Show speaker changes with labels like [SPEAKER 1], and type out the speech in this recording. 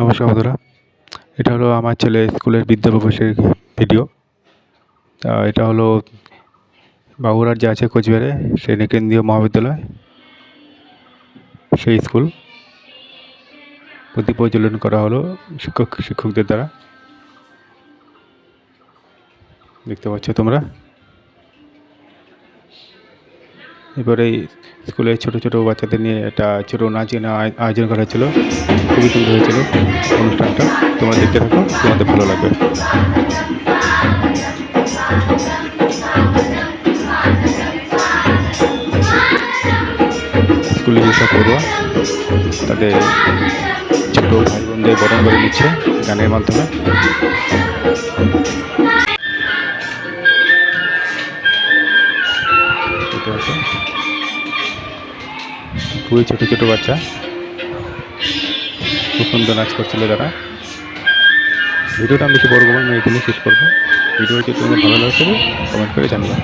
[SPEAKER 1] নমস্কার বন্ধুরা, এটা হলো আমার ছেলে স্কুলের বিদ্যাপ্রবেশের ভিডিও। এটা হলো বাবুরহাট যে আছে কোচবিহারে, সেই কেন্দ্রীয় মহাবিদ্যালয়, সেই স্কুল প্রতি পরিচালন করা হলো শিক্ষকদের দ্বারা। দেখতে পাচ্ছ তোমরা। এবারে এই স্কুলে ছোটো ছোটো বাচ্চাদের নিয়ে একটা ছোটো নাচ গানের আয়োজন করা হয়েছিল। খুবই সুন্দর হয়েছিল অনুষ্ঠানটা। তোমরা দেখতে থাকো, তোমাদের ভালো লাগবে। স্কুলে যেসব পড়ুয়া তাদের ছোটো ভাই বোনদের বরণ করে নিচ্ছে গানের মাধ্যমে। খুবই ছোটো ছোটো বাচ্চা খুব সুন্দর নাচ করছিল তারা। ভিডিওটা আমি বেশি বড় করবো না, এখানে শেষ করবো। ভিডিওটি তোমাদের ভালো লাগছে কমেন্ট করে জানাবে।